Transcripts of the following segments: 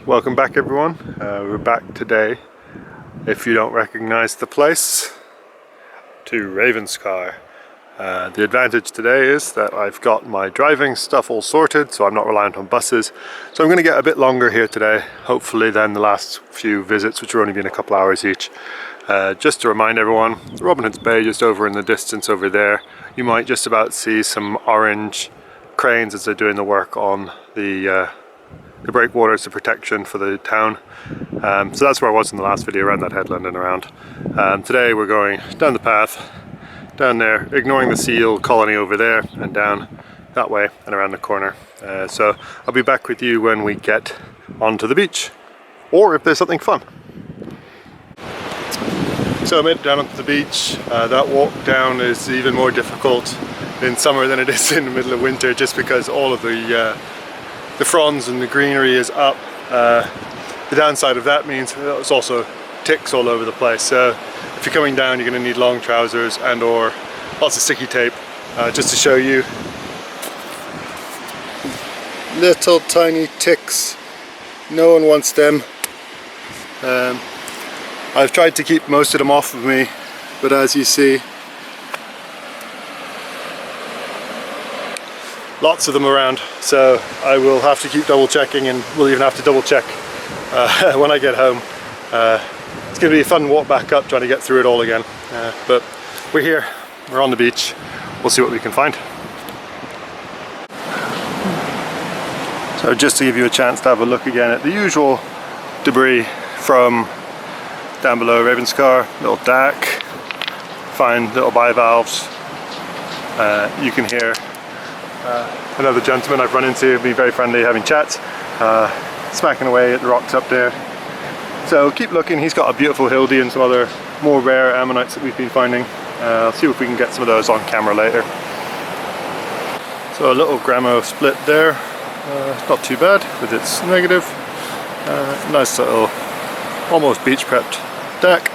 Welcome back everyone. We're back today, if you don't recognize the place, to Ravenscar. The advantage today is that I've got my driving stuff all sorted, so I'm not reliant on buses. So I'm going to get a bit longer here today, hopefully, than the last few visits, which are only been a couple hours each. Just to remind everyone, Robin Hood's Bay just over in the distance over there. You might just about see some orange cranes as they're doing the work on the breakwaters, the protection for the town. So that's where I was in the last video, around that headland and around. Today we're going down the path, down there, ignoring the seal colony over there, and down that way and around the corner. So I'll be back with you when we get onto the beach, or if there's something fun. So I made it down onto the beach. That walk down is even more difficult in summer than it is in the middle of winter, just because all of the fronds and the greenery is up. The downside of that means there's also ticks all over the place. So if you're coming down, you're going to need long trousers and or lots of sticky tape. Just to show you, little tiny ticks. No one wants them. I've tried to keep most of them off of me, but as you see, lots of them around, so I will have to keep double checking, and we'll even have to double check when I get home. It's going to be a fun walk back up, trying to get through it all again, but we're here, we're on the beach, we'll see what we can find. So just to give you a chance to have a look again at the usual debris from down below Ravenscar, little DAC, fine little bivalves. You can hear another gentleman I've run into, be very friendly, having chats, smacking away at the rocks up there. So keep looking. He's got a beautiful hildy and some other more rare ammonites that we've been finding. I'll see if we can get some of those on camera later. So a little Grammo split there, not too bad with its negative. Nice little, almost beach prepped deck.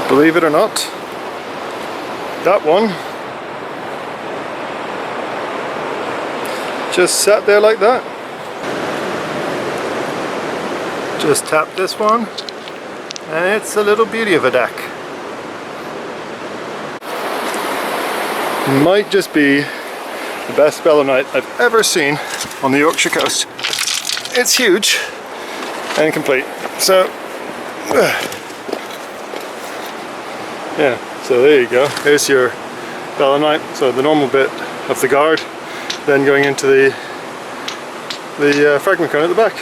Believe it or not, that one just sat there like that. Just tap this one and it's a little beauty of a deck. Might just be the best belemnite I've ever seen on the Yorkshire coast. It's huge and complete. So yeah, so there you go. Here's your belemnite. So the normal bit of the guard, then going into the fragment cone at the back.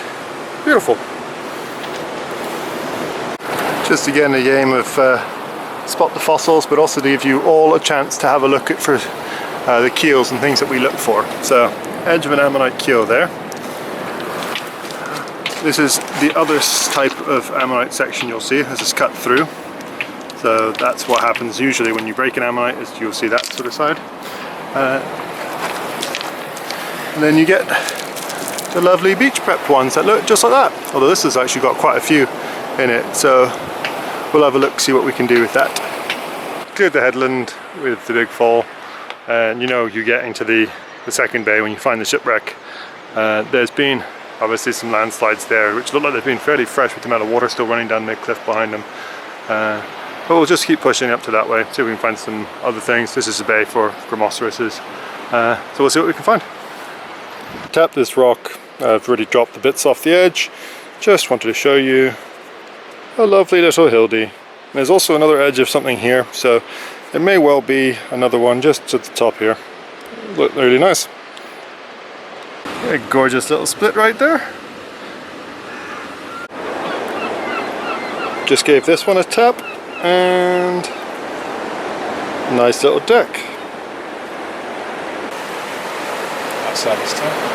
Beautiful. Just again a game of spot the fossils, but also to give you all a chance to have a look at for the keels and things that we look for. So edge of an ammonite keel there. This is the other type of ammonite section you'll see as it's cut through. So that's what happens usually when you break an ammonite, is you'll see that sort of side. And then you get the lovely beach prepped ones that look just like that. Although this has actually got quite a few in it, so we'll have a look, see what we can do with that. Cleared the headland with the big fall, and you know you're getting to the second bay when you find the shipwreck. There's been obviously some landslides there, which look like they've been fairly fresh with the amount of water still running down the cliff behind them. But we'll just keep pushing up to that way, see if we can find some other things. This is a bay for Grammoceras, so we'll see what we can find. Tap this rock. I've already dropped the bits off the edge. Just wanted to show you a lovely little hildy. There's also another edge of something here, so there may well be another one just at the top here. Look really nice. A gorgeous little split right there. Just gave this one a tap, and nice little deck. Outside this time.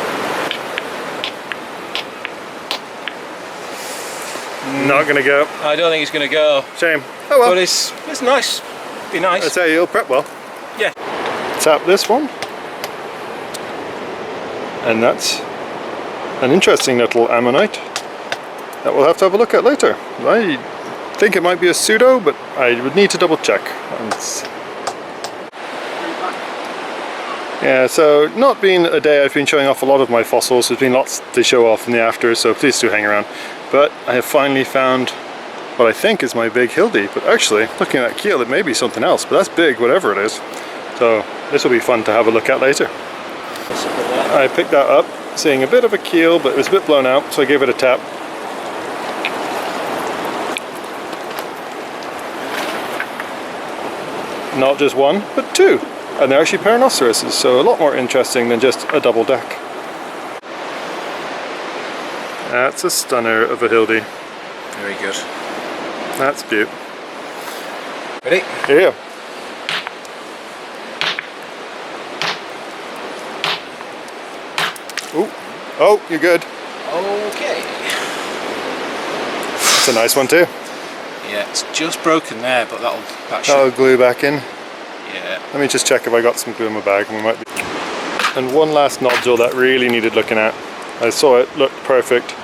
Not gonna go. I don't think it's gonna go. Shame. Oh well. But it's nice. Be nice. I say you'll prep well. Yeah. Tap this one. And that's an interesting little ammonite that we'll have to have a look at later. I think it might be a pseudo, but I would need to double check. Yeah, so not being a day I've been showing off a lot of my fossils, there's been lots to show off in the after, so please do hang around. But I have finally found what I think is my big Hildy, but actually, looking at that keel, it may be something else, but that's big, whatever it is. So this will be fun to have a look at later. I picked that up, seeing a bit of a keel, but it was a bit blown out, so I gave it a tap. Not just one, but two. And they're actually Peronoceras, so a lot more interesting than just a double deck. That's a stunner of a Hildy. Very good. That's cute. Ready? Yeah. Ooh. Oh, you're good. Okay. It's a nice one too. Yeah, it's just broken there, but that should... That'll glue back in. Yeah. Let me just check if I got some glue in my bag, and we might be. And one last nodule that really needed looking at. I saw it, looked perfect.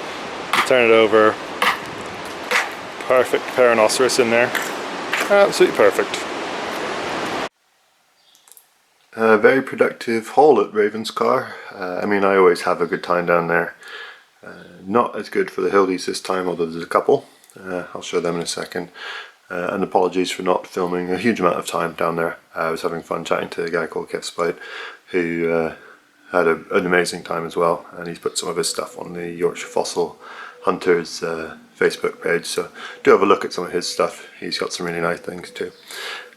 You turn it over. Perfect Peronoceras in there. Absolutely perfect. A very productive haul at Ravenscar. I mean, I always have a good time down there. Not as good for the Hildies this time, although there's a couple. I'll show them in a second. And apologies for not filming a huge amount of time down there. I was having fun chatting to a guy called Kev Spite, who had an amazing time as well, and he's put some of his stuff on the Yorkshire Fossil Hunters Facebook page, so do have a look at some of his stuff. He's got some really nice things too.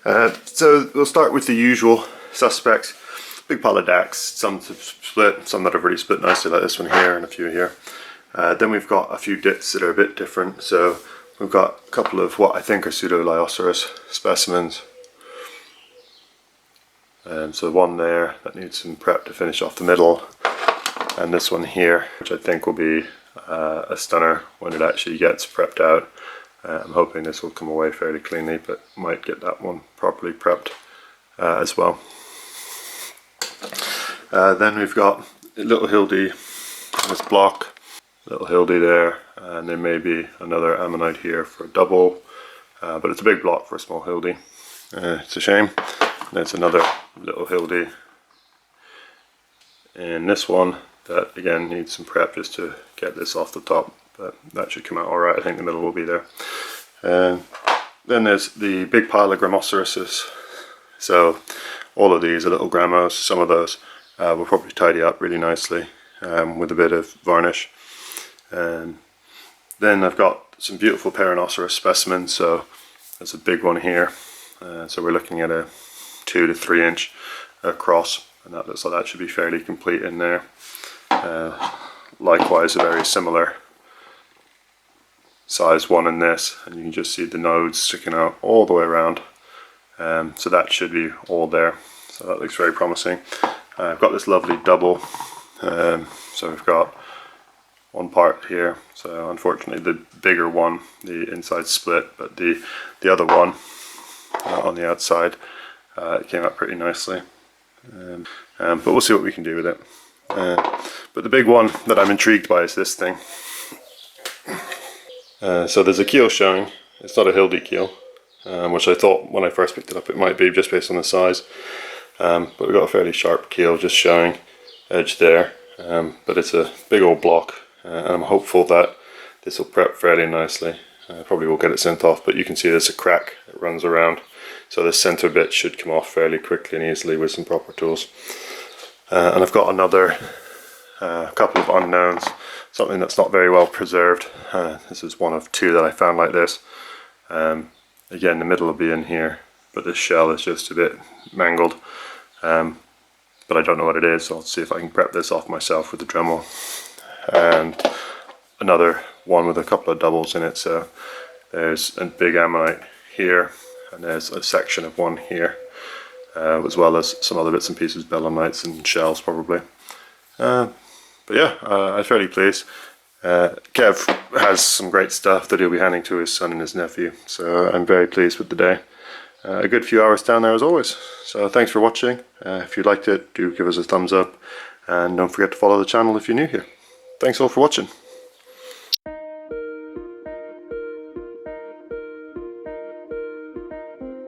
So we'll start with the usual suspects. Big pile of dacks, some to split, some that have really split nicely, like this one here and a few here. Then we've got a few dits that are a bit different, so we've got a couple of what I think are Pseudolioceras specimens. So one there that needs some prep to finish off the middle, and this one here, which I think will be a stunner when it actually gets prepped out. I'm hoping this will come away fairly cleanly, but might get that one properly prepped as well. Then we've got a little Hildy in this block, little Hildy there, and there may be another ammonite here for a double, but it's a big block for a small Hildy. It's a shame. There's another little Hildy in this one that again needs some prep just to get this off the top, but that should come out alright. I think the middle will be there. Then there's the big pile of Grammoceras. So all of these are little grammos. Some of those will probably tidy up really nicely with a bit of varnish. Then I've got some beautiful Peronoceras specimens. So there's a big one here. So we're looking at a 2 to 3 inch across, and that looks like that should be fairly complete in there. Likewise, a very similar size one in this, and you can just see the nodes sticking out all the way around. So that should be all there. So that looks very promising. I've got this lovely double. So we've got one part here. So unfortunately, the bigger one, the inside split, but the other one on the outside, it came out pretty nicely. But we'll see what we can do with it. But the big one that I'm intrigued by is this thing. So there's a keel showing. It's not a Hildy keel, which I thought when I first picked it up it might be just based on the size. But we've got a fairly sharp keel just showing, edge there. But it's a big old block, and I'm hopeful that this will prep fairly nicely. Probably will get it sent off, but you can see there's a crack that runs around. So the center bit should come off fairly quickly and easily with some proper tools. And I've got another couple of unknowns, something that's not very well preserved. This is one of two that I found like this. Again, the middle will be in here, but this shell is just a bit mangled. But I don't know what it is, so I'll see if I can prep this off myself with the Dremel. And another one with a couple of doubles in it, so there's a big ammonite here, and there's a section of one here, as well as some other bits and pieces, belemnites and shells probably. But yeah, I'm fairly pleased. Kev has some great stuff that he'll be handing to his son and his nephew, so I'm very pleased with the day. A good few hours down there as always. So thanks for watching. If you liked it, do give us a thumbs up, and don't forget to follow the channel if you're new here. Thanks all for watching.